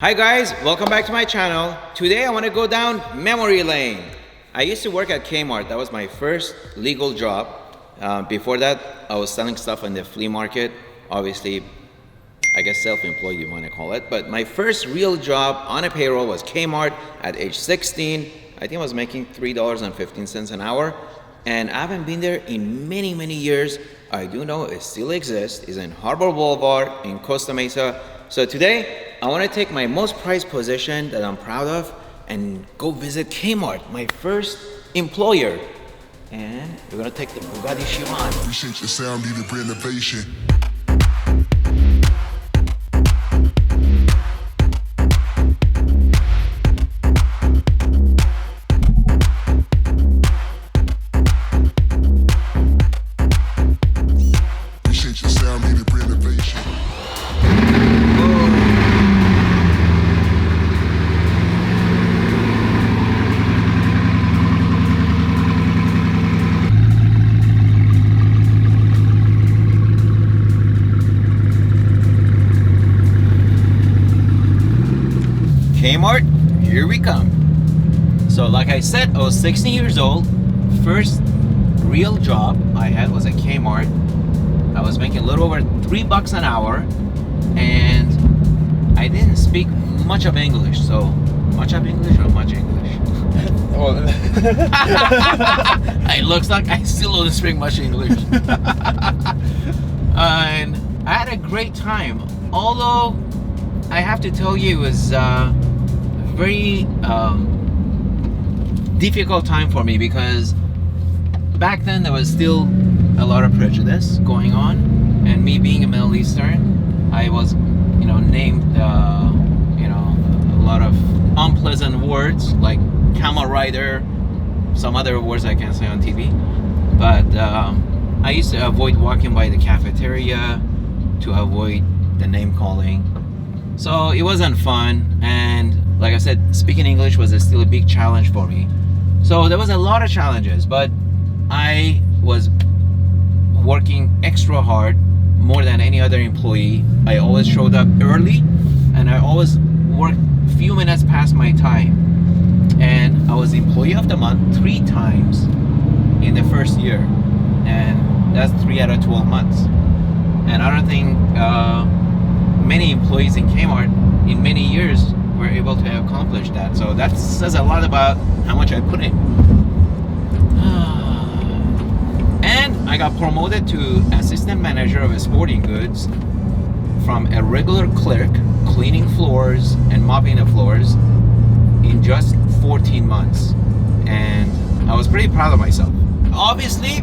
Hi guys, welcome back to my channel. Today I want to go down memory lane. I used to work at Kmart. That was my first legal job. Before that, I was selling stuff in the flea market. Obviously, I guess self-employed you want to call it. But my first real job on a payroll was Kmart at age 16. I think I was making $3.15 an hour. And I haven't been there in many years. I do know it still exists. It's in Harbor Boulevard in Costa Mesa. So today, I want to take my most prized possession that I'm proud of and go visit Kmart, my first employer. And we're going to take the Bugatti Chiron. Appreciate your sound, needed renovation. Appreciate your sound, needed renovation. Kmart, here we come. So like I said, I was 16 years old. First real job I had was at Kmart. I was making a little over $3 an hour, and I didn't speak much of English. So much of English or much English? It looks like I still don't speak much English. And I had a great time. Although I have to tell you, it was very difficult time for me because back then there was still a lot of prejudice going on, and me being a Middle Eastern, I was, named, a lot of unpleasant words like camel rider, some other words I can't say on TV. But I used to avoid walking by the cafeteria to avoid the name calling. So it wasn't fun, and like I said, speaking English was still a big challenge for me. So there was a lot of challenges, but I was working extra hard, more than any other employee. I always showed up early, and I always worked a few minutes past my time. And I was Employee of the Month 3 times in the first year, and that's 3 out of 12 months. And I don't think many employees in Kmart in many years were able to accomplish that. So that says a lot about how much I put in. And I got promoted to assistant manager of sporting goods from a regular clerk cleaning floors and mopping the floors in just 14 months. And I was pretty proud of myself. Obviously,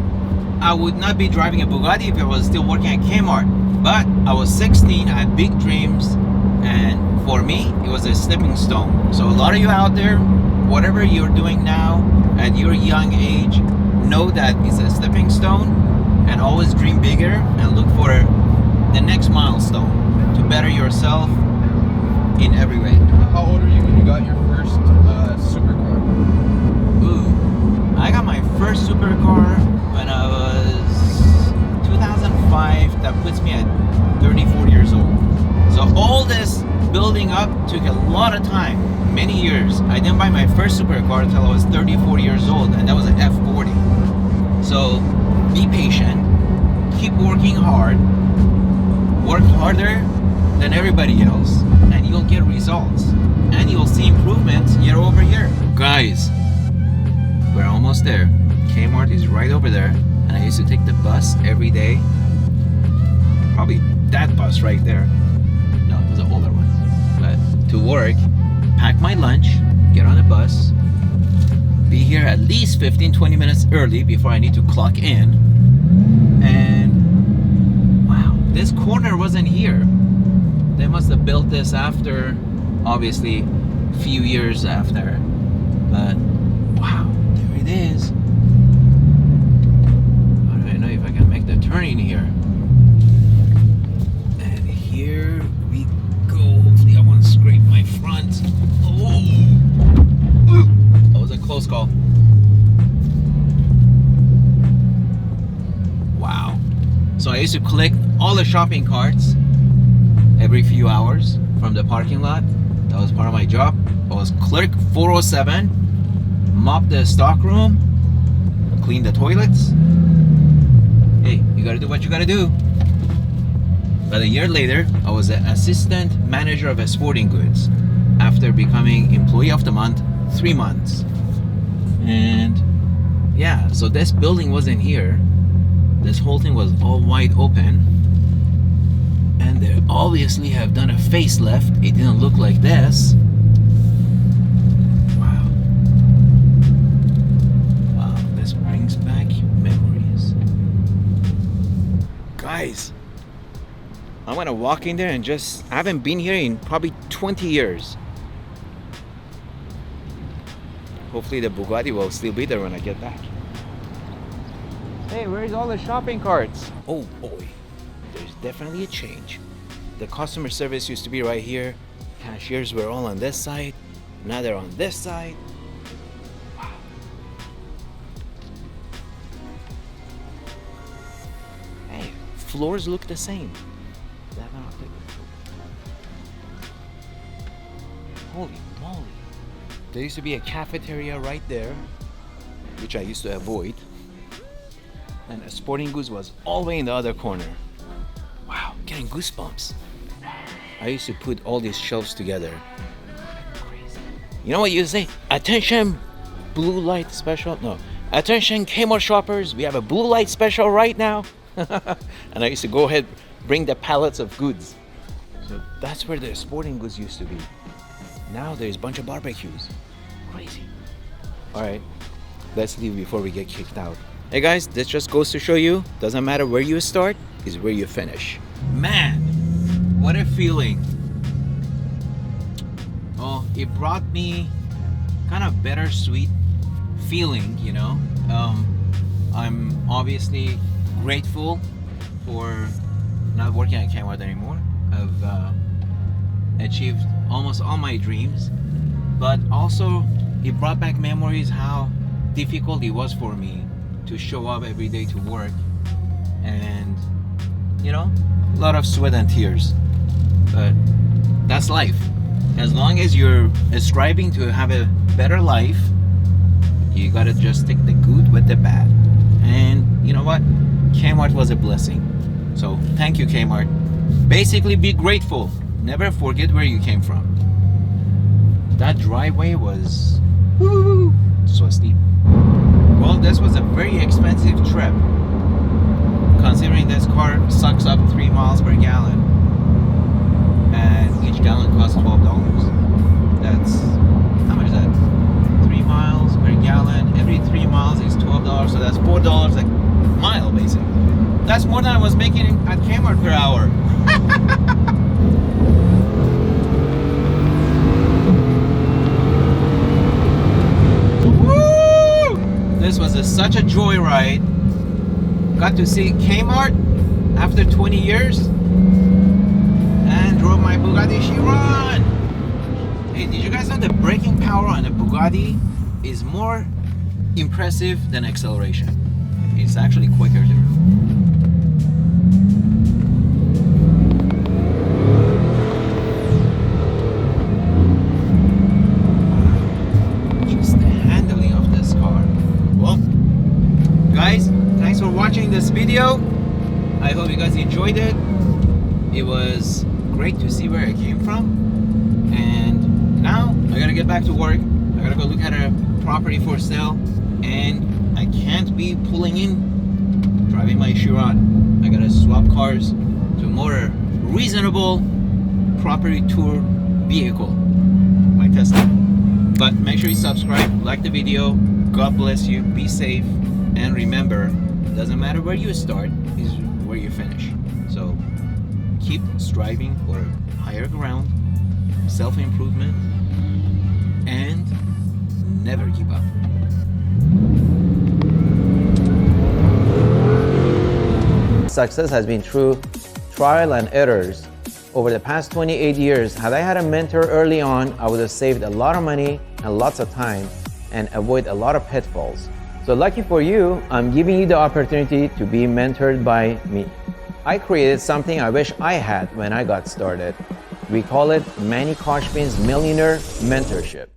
I would not be driving a Bugatti if I was still working at Kmart. But I was 16, I had big dreams, and for me, it was a stepping stone. So a lot of you out there, whatever you're doing now at your young age, know that it's a stepping stone, and always dream bigger and look for the next milestone to better yourself in every way. How old are you when you got your first supercar? Ooh, I got my first supercar when I was 2005. That puts me at 34 years old. So all this building up took a lot of time, many years. I didn't buy my first supercar until I was 34 years old, and that was an F40. So be patient, keep working hard, work harder than everybody else, and you'll get results, and you'll see improvements year over year. Guys, we're almost there. Kmart is right over there, and I used to take the bus every day. Probably that bus right there. No, it was an older one. But to work, pack my lunch, get on a bus, be here at least 15-20 minutes early before I need to clock in. And wow, this corner wasn't here. They must have built this after, obviously, a few years after. But wow, there it is. I don't even know if I can make the turn in here. And here we go. Hopefully I won't scrape my front. Oh, that was a close call. Wow. So I used to collect all the shopping carts every few hours from the parking lot. That was part of my job. I was clerk 407, mop the stock room, clean the toilets. Hey, you gotta do what you gotta do. But a year later, I was an assistant manager of a sporting goods after becoming employee of the month 3 months. And yeah, so this building wasn't here. This whole thing was all wide open. And they obviously have done a facelift. It didn't look like this. Wow. Wow, this brings back memories. Guys, I'm gonna walk in there and I haven't been here in probably 20 years. Hopefully the Bugatti will still be there when I get back. Hey, where's all the shopping carts? Oh boy, there's definitely a change. The customer service used to be right here. Cashiers were all on this side. Now they're on this side. Wow. Hey, floors look the same. Holy moly. There used to be a cafeteria right there, which I used to avoid. And a sporting goods was all the way in the other corner. Wow, getting goosebumps. I used to put all these shelves together. Crazy. You know what you say? Attention, blue light special. No, attention, Kmart shoppers. We have a blue light special right now. And I used to go ahead, bring the pallets of goods. So that's where the sporting goods used to be. Now there's a bunch of barbecues. Crazy. All right, let's leave before we get kicked out. Hey guys, this just goes to show you, doesn't matter where you start, is where you finish. Man, what a feeling. Oh, it brought me kind of bittersweet feeling, you know. I'm obviously grateful for not working at Kmart anymore. I've achieved almost all my dreams, but also it brought back memories how difficult it was for me to show up every day to work, and you know, a lot of sweat and tears. But that's life. As long as you're striving to have a better life, you gotta just take the good with the bad. And you know what? Kmart was a blessing. So thank you, Kmart. Basically, be grateful. Never forget where you came from. That driveway was so steep. Well, this was a very expensive trip, considering this car sucks up 3 miles per gallon, and each gallon costs $12. That's, how much is that? 3 miles per gallon. Every 3 miles is $12, so that's $4 a mile, basically. That's more than I was making at Kmart per hour. This was such a joyride. Got to see Kmart after 20 years and drove my Bugatti Chiron. Hey, did you guys know the braking power on a Bugatti is more impressive than acceleration? It's actually quicker too. Guys, thanks for watching this video. I hope you guys enjoyed it. It was great to see where I came from. And now I gotta get back to work. I gotta go look at a property for sale. And I can't be pulling in driving my Chiron. I gotta swap cars to a more reasonable property tour vehicle, my Tesla. But make sure you subscribe, like the video. God bless you, be safe. And remember, doesn't matter where you start, is where you finish. So keep striving for higher ground, self-improvement, and never give up. Success has been through trial and errors. Over the past 28 years, had I had a mentor early on, I would have saved a lot of money and lots of time and avoid a lot of pitfalls. So lucky for you, I'm giving you the opportunity to be mentored by me. I created something I wish I had when I got started. We call it Manny Khoshbin's Millionaire Mentorship.